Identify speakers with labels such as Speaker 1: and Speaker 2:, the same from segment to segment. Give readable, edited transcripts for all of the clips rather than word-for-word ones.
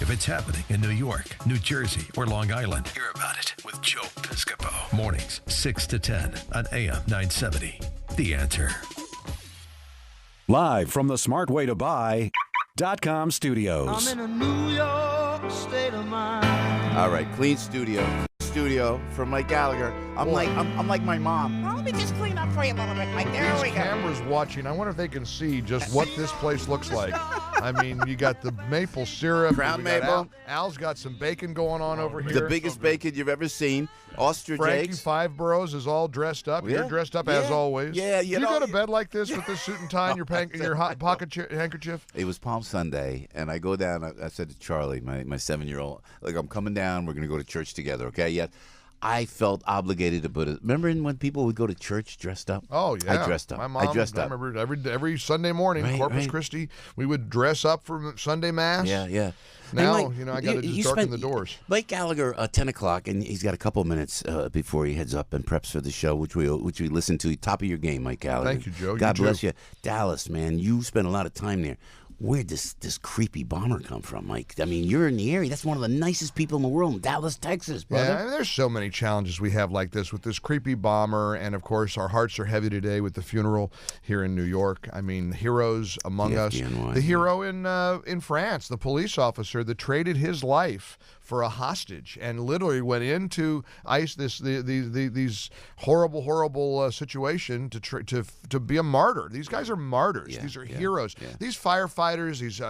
Speaker 1: If it's happening in New York, New Jersey, or Long Island, hear about it with Joe Piscopo. Mornings, 6 to 10 on AM 970. The Answer.
Speaker 2: Live from the smartwaytobuy.com studios.
Speaker 3: I'm in a New York state of mind.
Speaker 4: All right, clean studio for Mike Gallagher. I'm like my mom.
Speaker 5: Well, let me just clean up for you a little bit, Mike. There we
Speaker 6: These
Speaker 5: go.
Speaker 6: cameras watching. I wonder if they can see just what this place looks like. I mean, you got the maple syrup.
Speaker 4: Ground
Speaker 6: We got
Speaker 4: maple.
Speaker 6: Al's got some bacon going on over here.
Speaker 4: The biggest bacon you've ever seen. Ostrich
Speaker 6: Frankie
Speaker 4: eggs.
Speaker 6: Five Boroughs is all dressed up.
Speaker 4: Yeah.
Speaker 6: You're dressed up as always.
Speaker 4: Yeah,
Speaker 6: you go to bed like this with this suit and tie and your hot pocket handkerchief?
Speaker 4: It was Palm Sunday, and I go down. I said to Charlie, my 7-year-old, like, I'm coming down. We're going to go to church together, okay? Yet I felt obligated to put it. Remember when people would go to church dressed up?
Speaker 6: Oh, yeah.
Speaker 4: I dressed up.
Speaker 6: My mom,
Speaker 4: I dressed up.
Speaker 6: I remember every Sunday morning,
Speaker 4: Right,
Speaker 6: Corpus
Speaker 4: right.
Speaker 6: Christi, we would dress up for Sunday Mass.
Speaker 4: Yeah.
Speaker 6: Now,
Speaker 4: Hey, Mike,
Speaker 6: I got to just darken the doors.
Speaker 4: Mike Gallagher, 10 o'clock, and he's got a couple of minutes before he heads up and preps for the show, which we listen to. Top of your game, Mike Gallagher.
Speaker 6: Thank you, Joe.
Speaker 4: God
Speaker 6: You
Speaker 4: bless
Speaker 6: too.
Speaker 4: you. Dallas, man, you spent a lot of time there. Where'd this creepy bomber come from, Mike? I mean, you're in the area. That's one of the nicest people in the world in Dallas, Texas, brother.
Speaker 6: Yeah, I mean, there's so many challenges we have like this with this creepy bomber, and of course our hearts are heavy today with the funeral here in New York. I mean, heroes among us.
Speaker 4: FDNY,
Speaker 6: The hero in France, the police officer that traded his life for a hostage and literally went into these horrible situation to be a martyr. These guys are martyrs. These are heroes.
Speaker 4: Yeah.
Speaker 6: These firefighters,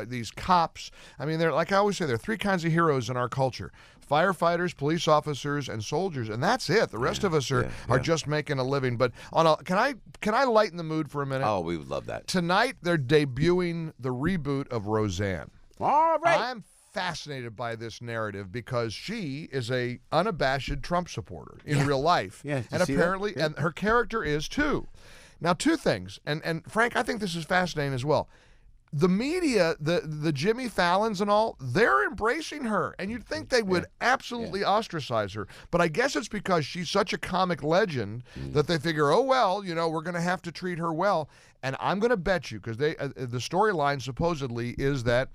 Speaker 6: these cops. I mean, they're, like I always say, there are three kinds of heroes in our culture: firefighters, police officers, and soldiers, and that's it. The rest of us are just making a living. But can I lighten the mood for a minute?
Speaker 4: Oh, we would love that.
Speaker 6: Tonight they're debuting the reboot of Roseanne.
Speaker 4: All right.
Speaker 6: I'm fascinated by this narrative because she is a unabashed Trump supporter in real life.
Speaker 4: Yeah, did
Speaker 6: and
Speaker 4: you see that?
Speaker 6: apparently,
Speaker 4: Yeah.
Speaker 6: and her character is too. Now, two things, and Frank, I think this is fascinating as well. The media, the Jimmy Fallons and all, they're embracing her, and you'd think they would absolutely ostracize her. But I guess it's because she's such a comic legend that they figure, oh, well, we're going to have to treat her well. And I'm going to bet you, because the storyline supposedly is that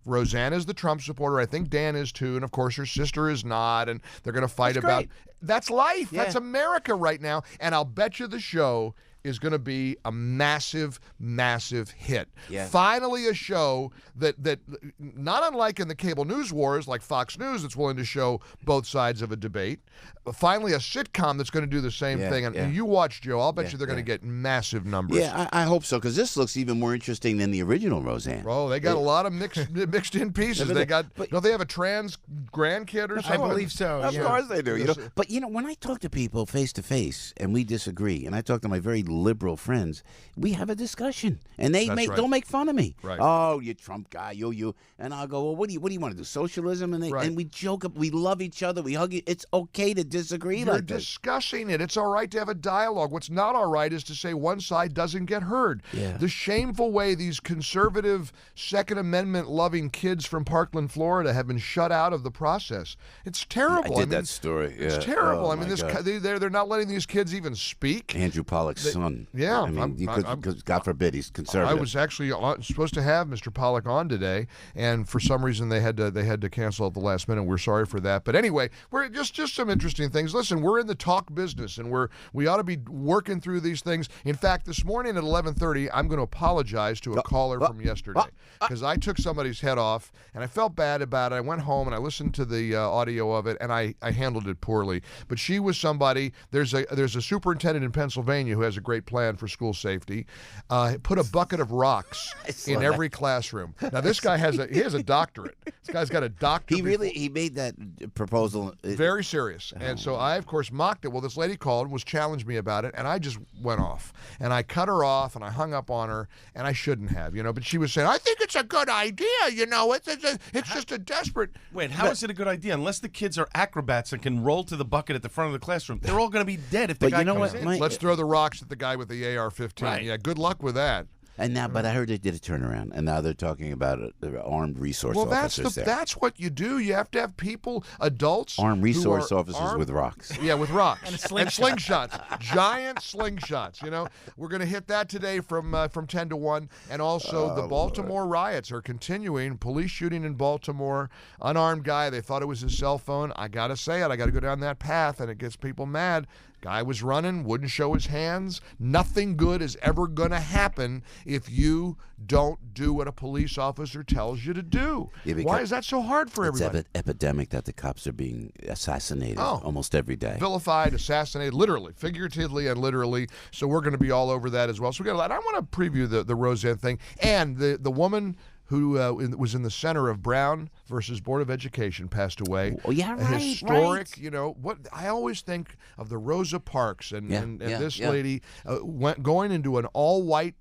Speaker 6: Roseanne is the Trump supporter. I think Dan is too, and of course her sister is not, and they're going to fight about. That's life.
Speaker 4: Yeah.
Speaker 6: That's America right now, and I'll bet you the show is going to be a massive, massive hit.
Speaker 4: Yeah.
Speaker 6: Finally, a show that not unlike in the cable news wars, like Fox News, that's willing to show both sides of a debate. But finally, a sitcom that's going to do the same thing. And you watch, Joe. I'll bet you they're going to get massive numbers.
Speaker 4: Yeah, I hope so, because this looks even more interesting than the original Roseanne.
Speaker 6: Oh, they got a lot of mixed in pieces. Don't they have a trans grandkid or something?
Speaker 7: I believe so.
Speaker 4: Of course they do.
Speaker 6: Yes.
Speaker 4: But when I talk to people face to face and we disagree, and I talk to my very liberal friends, we have a discussion, and don't make fun of me.
Speaker 6: Right.
Speaker 4: Oh, you Trump guy, you, and I'll go, well, what do you want to do? Socialism? And we joke, we love each other, we hug. It's okay to disagree
Speaker 6: You're
Speaker 4: like this.
Speaker 6: discussing it. It's all right to have a dialogue. What's not all right is to say one side doesn't get heard.
Speaker 4: Yeah.
Speaker 6: The shameful way these conservative Second Amendment loving kids from Parkland, Florida have been shut out of the process. It's terrible.
Speaker 4: I did that story. Yeah.
Speaker 6: It's terrible.
Speaker 4: Oh,
Speaker 6: I mean,
Speaker 4: my God.
Speaker 6: they're not letting these kids even speak.
Speaker 4: Andrew Pollock's son.
Speaker 6: Yeah,
Speaker 4: I mean, because God forbid he's
Speaker 6: I
Speaker 4: conservative.
Speaker 6: was actually supposed to have Mr. Pollock on today, and for some reason they had to cancel at the last minute. We're sorry for that. But anyway, we're just some interesting things. Listen, we're in the talk business, and we ought to be working through these things. In fact, this morning at 11:30, I'm going to apologize to a caller from yesterday because I took somebody's head off, and I felt bad about it. I went home and I listened to the audio of it, and I handled it poorly. But she was somebody. There's a superintendent in Pennsylvania who has a great plan for school safety. Put a bucket of rocks in every classroom. Now this guy has a doctorate. This guy's got a doctorate.
Speaker 4: He made that proposal
Speaker 6: very serious. And so I, of course, mocked it. Well, this lady called and challenged me about it, and I just went off. And I cut her off, and I hung up on her, and I shouldn't have, But she was saying, I think it's a good idea, It's just a desperate...
Speaker 7: Wait, how is it a good idea? Unless the kids are acrobats and can roll to the bucket at the front of the classroom, they're all going to be dead if the guy comes in.
Speaker 6: Let's throw the rocks at the guy with the AR-15.
Speaker 7: Right.
Speaker 6: Yeah, good luck with that.
Speaker 4: And now, but I heard they did a turnaround, and now they're talking about armed resource officers there.
Speaker 6: That's what you do. You have to have people, adults,
Speaker 4: armed resource officers with rocks.
Speaker 6: Yeah, with rocks
Speaker 5: And
Speaker 6: slingshots, giant slingshots. You know, we're going to hit that today from 10 to 1, and also the Baltimore riots are continuing. Police shooting in Baltimore, unarmed guy. They thought it was his cell phone. I gotta say it. I gotta go down that path, and it gets people mad. Guy was running, wouldn't show his hands. Nothing good is ever going to happen if you don't do what a police officer tells you to do.
Speaker 4: Yeah,
Speaker 6: why is that so hard for everybody?
Speaker 4: It's epidemic that the cops are being assassinated almost every day.
Speaker 6: Vilified, assassinated, literally, figuratively and literally. So we're going to be all over that as well. So we got a lot. I want to preview the Roseanne thing and the woman who was in the center of Brown versus Board of Education, passed away.
Speaker 4: Oh, yeah,
Speaker 6: a
Speaker 4: right.
Speaker 6: historic,
Speaker 4: right.
Speaker 6: You know, what I always think of the Rosa Parks and this
Speaker 4: yeah.
Speaker 6: lady going into an all-white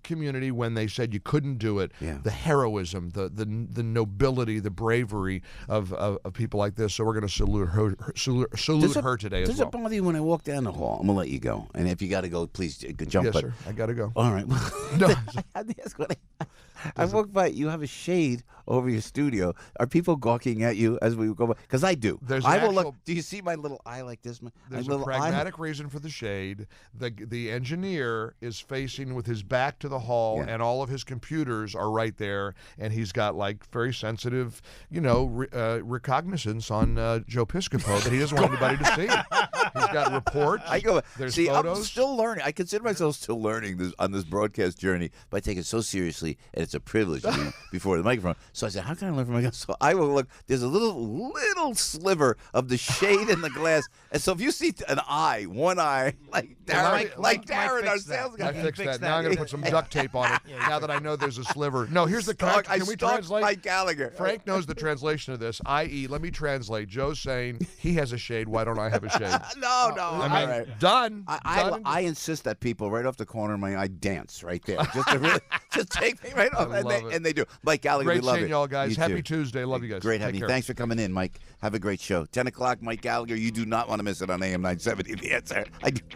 Speaker 6: community when they said you couldn't do it.
Speaker 4: Yeah.
Speaker 6: The heroism, the nobility, the bravery of people like this. So we're going to salute her today as well.
Speaker 4: Does it bother you when I walk down the hall? I'm going to let you go. And if you got to go, please jump.
Speaker 6: Yes, sir. I got to go.
Speaker 4: All right.
Speaker 6: No.
Speaker 4: I had to ask I walked by. You have a shade over your studio. Are people gawking at you as we go by? Because I do. I will look. Do you see my little eye like this?
Speaker 6: There's a pragmatic reason for the shade. The engineer is facing with his back to the hall, and all of his computers are right there, and he's got like very sensitive, recognizance on Joe Piscopo that he doesn't want anybody to see. He's got reports. There's photos.
Speaker 4: I'm still learning. I consider myself still learning on this broadcast journey, but I take it so seriously, and it's a privilege to be before the microphone. So I said, how can I learn from my guys? So I will look. There's a little sliver of the shade in the glass, and so if you see one eye, like Darren, our sales guy,
Speaker 6: I fixed that. Now I'm going to put some duct tape on it. Now that I know there's a sliver. No, here's the can we translate?
Speaker 4: Mike Gallagher.
Speaker 6: Frank knows the translation of this. I.e., let me translate. Joe's saying he has a shade. Why don't I have a shade?
Speaker 4: No.
Speaker 6: I mean, done.
Speaker 4: I insist that people right off the corner of my eye dance right there, just to really just take me right off, and they do. Mike Gallagher,
Speaker 6: great
Speaker 4: we love
Speaker 6: seeing
Speaker 4: it.
Speaker 6: y'all, guys.
Speaker 4: You
Speaker 6: Happy
Speaker 4: too.
Speaker 6: Tuesday. Love you guys.
Speaker 4: Great having you. Thanks for coming in, Mike. Have a great show. 10 o'clock, Mike Gallagher. You do not want to miss it on AM 970. The Answer.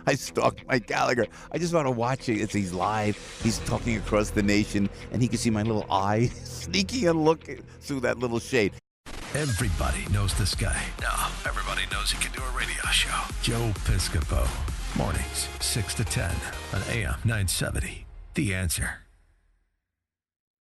Speaker 4: I stalk Mike Gallagher. I just want to watch it. He's live. He's talking across the nation, and he can see my little eye sneaking and looking through that little shade.
Speaker 1: Everybody knows this guy. Now, everybody knows he can do a radio show. Joe Piscopo. Mornings, 6 to 10 on AM 970. The Answer.